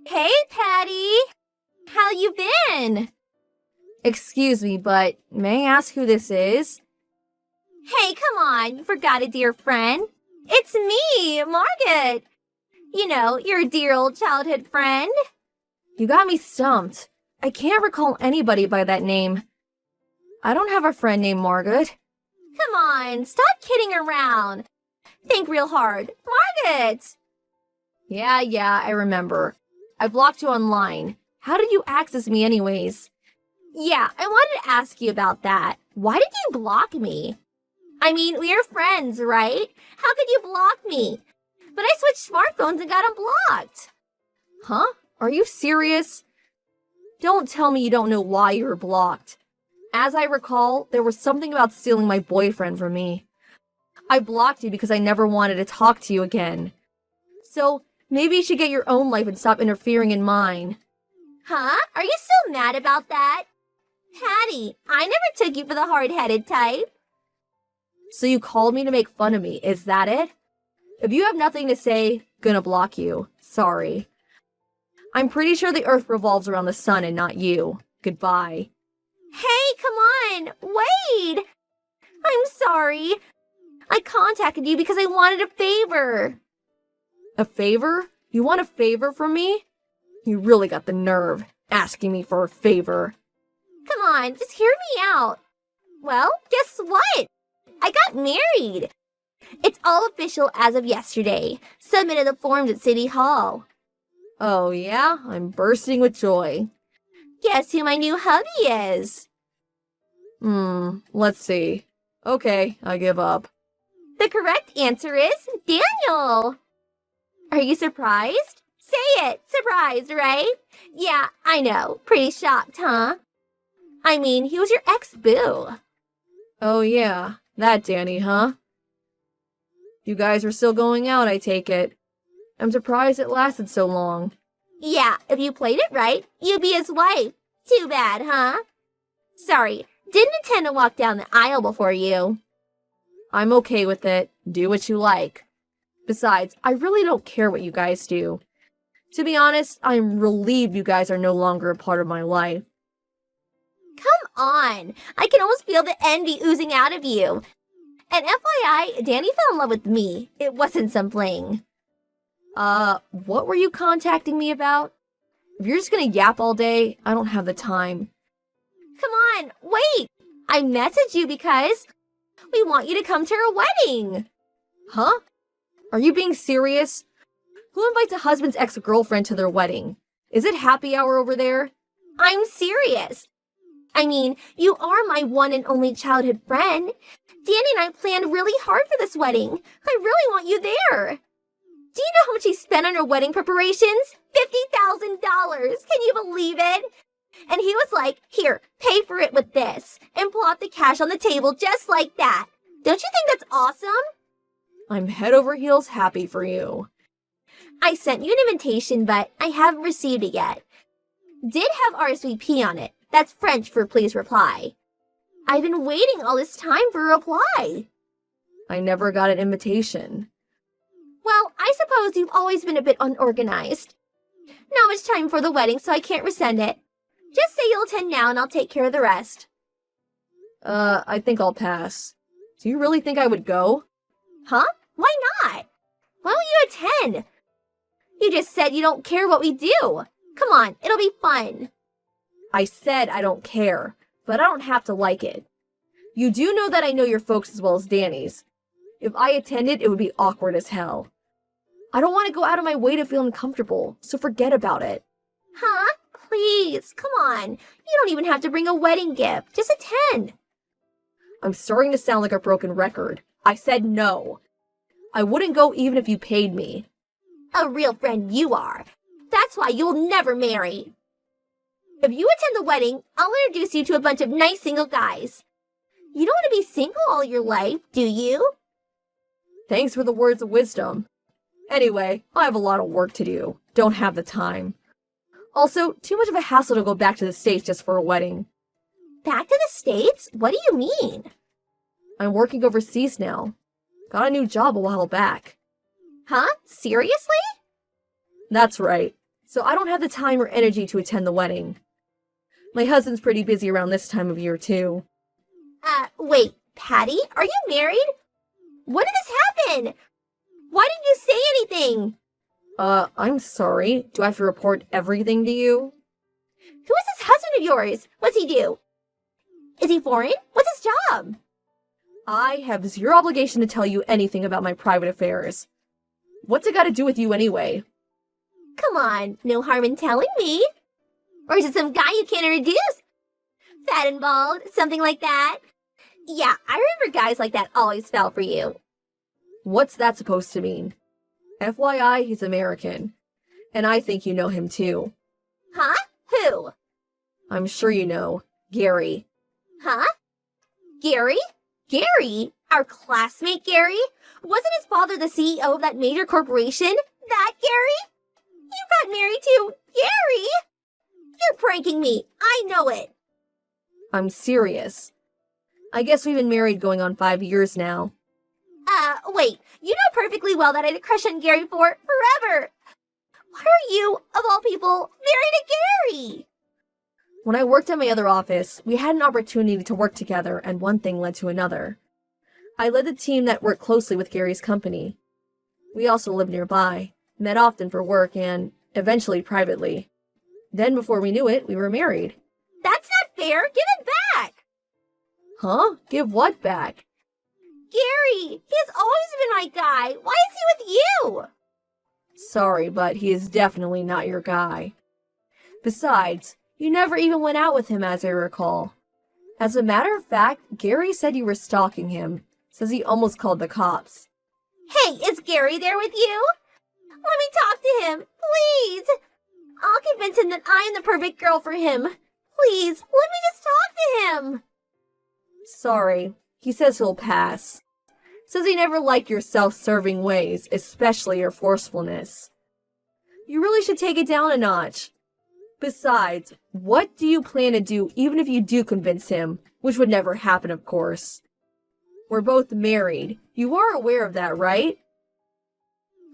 Hey, Patty! How you been? Excuse me, but may I ask who this is? Hey, come on, you forgot a dear friend. It's me, Margaret. You know, your dear old childhood friend. You got me stumped. I can't recall anybody by that name. I don't have a friend named Margaret. Come on, stop kidding around. Think real hard. Margaret! Yeah, I remember. I blocked you online. How did you access me anyways? Yeah, I wanted to ask you about that. Why did you block me? I mean, we are friends, right? How could you block me? But I switched smartphones and got unblocked. Huh? Are you serious? Don't tell me you don't know why you were blocked. As I recall, there was something about stealing my boyfriend from me. I blocked you because I never wanted to talk to you again. So, maybe you should get your own life and stop interfering in mine. Huh? Are you still mad about that? Patty, I never took you for the hard-headed type. So you called me to make fun of me, is that it? If you have nothing to say, gonna block you. Sorry. I'm pretty sure the Earth revolves around the sun and not you. Goodbye. Hey, come on! Wait! I'm sorry. I contacted you because I wanted a favor. A favor? You want a favor from me? You really got the nerve, asking me for a favor. Come on, just hear me out. Well, guess what? I got married. It's all official as of yesterday. Submitted the forms at City Hall. Oh yeah? I'm bursting with joy. Guess who my new hubby is? Let's see. Okay, I give up. The correct answer is Daniel. Are you surprised? Say it. Surprised, right? Yeah, I know. Pretty shocked, huh? I mean, he was your ex-boo. Oh yeah, that Danny, huh? You guys are still going out, I take it. I'm surprised it lasted so long. Yeah, if you played it right, you'd be his wife. Too bad, huh? Sorry, didn't intend to walk down the aisle before you. I'm okay with it. Do what you like. Besides, I really don't care what you guys do. To be honest, I'm relieved you guys are no longer a part of my life. Come on! I can almost feel the envy oozing out of you. And FYI, Danny fell in love with me. It wasn't some fling. What were you contacting me about? If you're just gonna yap all day, I don't have the time. Come on, wait! I messaged you because we want you to come to our wedding. Huh? Are you being serious? Who invites a husband's ex-girlfriend to their wedding? Is it happy hour over there? I'm serious. I mean, you are my one and only childhood friend. Danny and I planned really hard for this wedding. I really want you there. Do you know how much he spent on our wedding preparations? $50,000. Can you believe it? And he was like, here, pay for it with this. And plop the cash on the table just like that. Don't you think that's awesome? I'm head over heels happy for you. I sent you an invitation, but I haven't received it yet. Did have RSVP on it. That's French for please reply. I've been waiting all this time for a reply. I never got an invitation. Well, I suppose you've always been a bit unorganized. Not much time for the wedding, so I can't resend it. Just say you'll attend now and I'll take care of the rest. I think I'll pass. Do you really think I would go? Huh? Why not? Why won't you attend? You just said you don't care what we do. Come on, it'll be fun. I said I don't care, but I don't have to like it. You do know that I know your folks as well as Danny's. If I attended, it would be awkward as hell. I don't want to go out of my way to feel uncomfortable, so forget about it. Huh? Please, come on. You don't even have to bring a wedding gift. Just attend. I'm starting to sound like a broken record. I said no. I wouldn't go even if you paid me. A real friend you are. That's why you'll never marry. If you attend the wedding, I'll introduce you to a bunch of nice single guys. You don't want to be single all your life, do you? Thanks for the words of wisdom. Anyway, I have a lot of work to do. Don't have the time. Also, too much of a hassle to go back to the States just for a wedding. Back to the States? What do you mean? I'm working overseas now. Got a new job a while back. Huh? Seriously? That's right. so I don't have the time or energy to attend the wedding. My husband's pretty busy around this time of year, too. Wait, Patty, are you married? When did this happen? Why didn't you say anything? I'm sorry. Do I have to report everything to you? Who is this husband of yours? What's he do? Is he foreign? What's his job? I have zero obligation to tell you anything about my private affairs. What's it got to do with you anyway? Come on, no harm in telling me. Or is it some guy you can't introduce? Fat and bald, something like that? Yeah, I remember guys like that always fell for you. What's that supposed to mean? FYI, he's American. And I think you know him too. Huh? Who? I'm sure you know. Gary. Huh? Gary? Gary? Our classmate Gary? Wasn't his father the CEO of that major corporation? That Gary? You got married to Gary? You're pranking me. I know it. I'm serious. I guess we've been married going on 5 years now. Wait. You know perfectly well that I had a crush on Gary for forever. Why are you, of all people, married to Gary? When I worked at my other office, we had an opportunity to work together, and one thing led to another. I led the team that worked closely with Gary's company. We also lived nearby, met often for work, and eventually privately. Then, before we knew it, we were married. That's not fair. Give it back. Huh? Give what back? Gary, he has always been my guy. Why is he with you? Sorry, but he is definitely not your guy. Besides, you never even went out with him, as I recall. As a matter of fact, Gary said you were stalking him. Says he almost called the cops. Hey, is Gary there with you? Let me talk to him, please. I'll convince him that I am the perfect girl for him. Please, let me just talk to him. Sorry, he says he'll pass. Says he never liked your self-serving ways, especially your forcefulness. You really should take it down a notch. Besides, what do you plan to do even if you do convince him? Which would never happen, of course. We're both married. You are aware of that, right?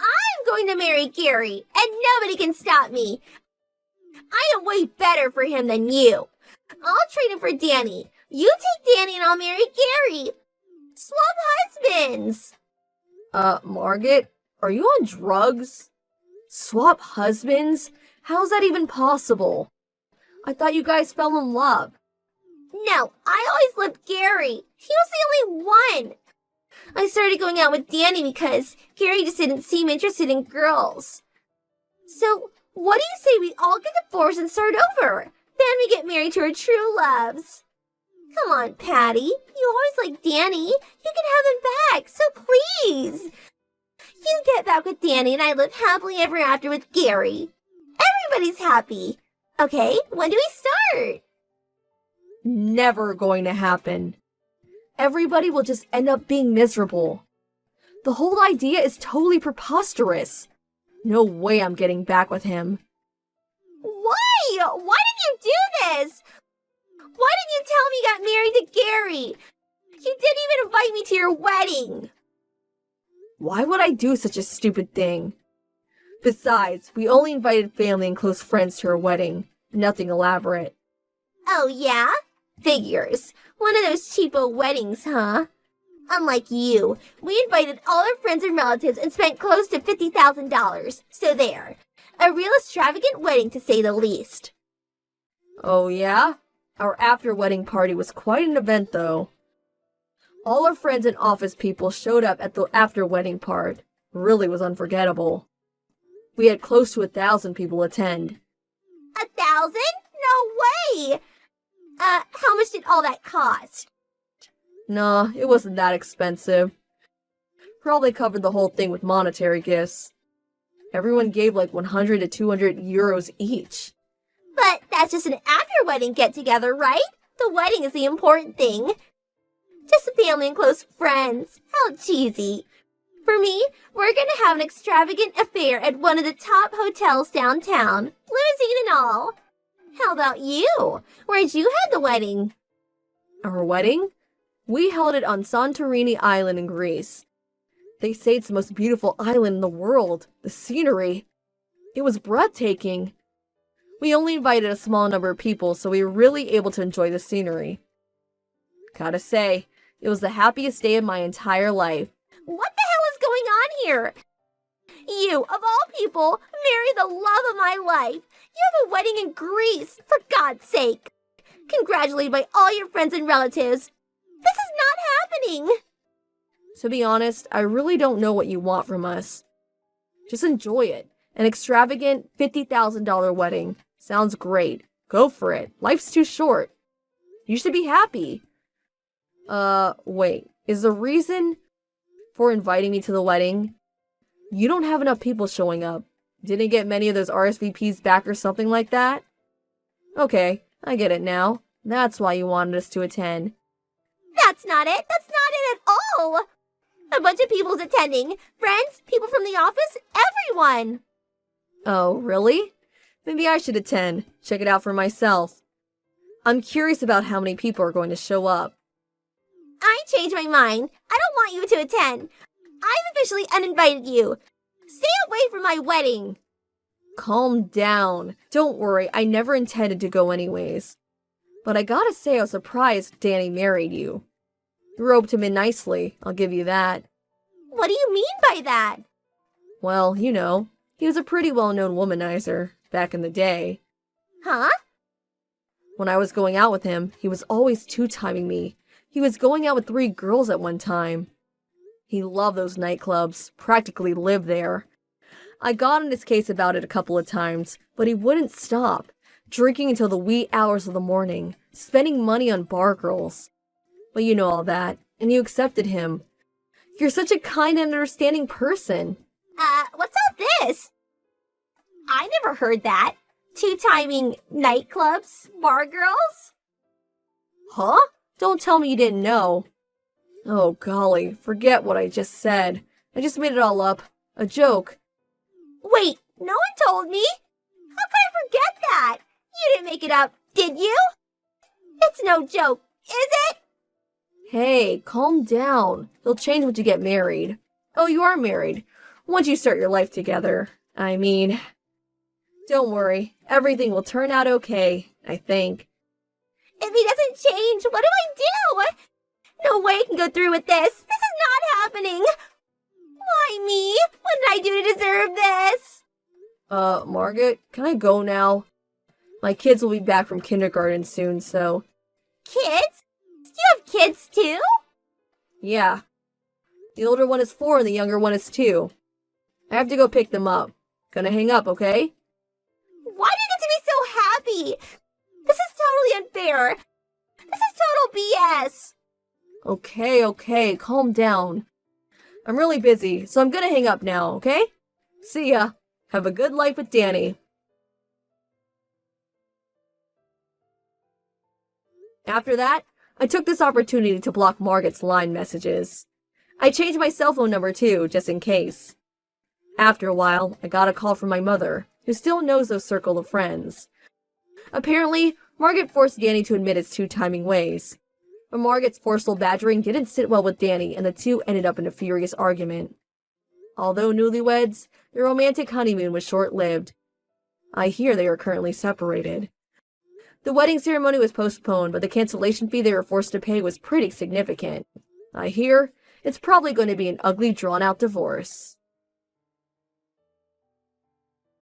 I'm going to marry Gary, and nobody can stop me. I am way better for him than you. I'll trade him for Danny. You take Danny and I'll marry Gary. Swap husbands. Margaret, are you on drugs? Swap husbands? How's that even possible? I thought you guys fell in love. No, I always loved Gary. He was the only one. I started going out with Danny because Gary just didn't seem interested in girls. So, what do you say we all get divorced and start over? Then we get married to our true loves. Come on, Patty. You always liked Danny. You can have him back, so please. You get back with Danny and I live happily ever after with Gary. Everybody's happy. Okay, when do we start? Never going to happen. Everybody will just end up being miserable. The whole idea is totally preposterous. No way I'm getting back with him. Why? Why did you do this? Why didn't you tell me you got married to Gary? You didn't even invite me to your wedding. Why would I do such a stupid thing? Besides, we only invited family and close friends to our wedding. Nothing elaborate. Oh, yeah? Figures. One of those cheapo weddings, huh? Unlike you, we invited all our friends and relatives and spent close to $50,000. So there. A real extravagant wedding, to say the least. Oh, yeah? Our after-wedding party was quite an event, though. All our friends and office people showed up at the after-wedding part. Really was unforgettable. We had close to 1,000 people attend. 1,000? No way! How much did all that cost? Nah, it wasn't that expensive. Probably covered the whole thing with monetary gifts. Everyone gave like 100 to 200 euros each. But that's just an after-wedding get-together, right? The wedding is the important thing. Just a family and close friends. How cheesy. For me, we're gonna have an extravagant affair at one of the top hotels downtown. Limousine and all. How about you? Where'd you have the wedding? Our wedding? We held it on Santorini Island in Greece. They say it's the most beautiful island in the world. The scenery. It was breathtaking. We only invited a small number of people, so we were really able to enjoy the scenery. Gotta say, it was the happiest day of my entire life. What the hell is going on here? You, of all people, marry the love of my life. You have a wedding in Greece, for God's sake. Congratulated by all your friends and relatives. This is not happening. To be honest, I really don't know what you want from us. Just enjoy it. An extravagant $50,000 wedding. Sounds great. Go for it. Life's too short. You should be happy. Wait. Is the reason for inviting me to the wedding you don't have enough people showing up? Didn't get many of those RSVPs back or something like that? Okay, I get it now. That's why you wanted us to attend. That's not it. That's not it at all. A bunch of people's attending. Friends, people from the office, everyone. Oh, really? Maybe I should attend. Check it out for myself. I'm curious about how many people are going to show up. I changed my mind. I don't want you to attend. I've officially uninvited you. Stay away from my wedding. Calm down. Don't worry, I never intended to go anyways. But I gotta say I was surprised Danny married you. You roped him in nicely, I'll give you that. What do you mean by that? Well, you know, he was a pretty well-known womanizer back in the day. Huh? When I was going out with him, he was always two-timing me. He was going out with 3 girls at one time. He loved those nightclubs, practically lived there. I got in his case about it a couple of times, but he wouldn't stop, drinking until the wee hours of the morning, spending money on bar girls. But you know all that, and you accepted him. You're such a kind and understanding person. What's all this? I never heard that. Two-timing nightclubs, bar girls? Huh? Don't tell me you didn't know. Oh, golly, forget what I just said. I just made it all up. A joke. Wait, no one told me. How could I forget that? You didn't make it up, did you? It's no joke, is it? Hey, calm down. You'll change once you get married. Oh, you are married. Once you start your life together. I mean, don't worry. Everything will turn out okay, I think. If he doesn't change, what do I do? No way I can go through with this. This is not happening. Why me? What did I do to deserve this? Margaret, can I go now? My kids will be back from kindergarten soon, so... Kids? Do you have kids too? Yeah. The older one is 4 and the younger one is 2. I have to go pick them up. Gonna hang up, okay? Why do you get to be so happy? This is totally unfair. This is total BS. Okay, calm down. I'm really busy, so I'm gonna hang up now, okay? See ya. Have a good life with Danny. After that, I took this opportunity to block Margaret's line messages. I changed my cell phone number too, just in case. After a while, I got a call from my mother, who still knows those circle of friends. Apparently, Margaret forced Danny to admit his two-timing ways. But Margaret's forceful badgering didn't sit well with Danny, and the two ended up in a furious argument. Although newlyweds, their romantic honeymoon was short-lived. I hear they are currently separated. The wedding ceremony was postponed, but the cancellation fee they were forced to pay was pretty significant. I hear it's probably going to be an ugly, drawn-out divorce.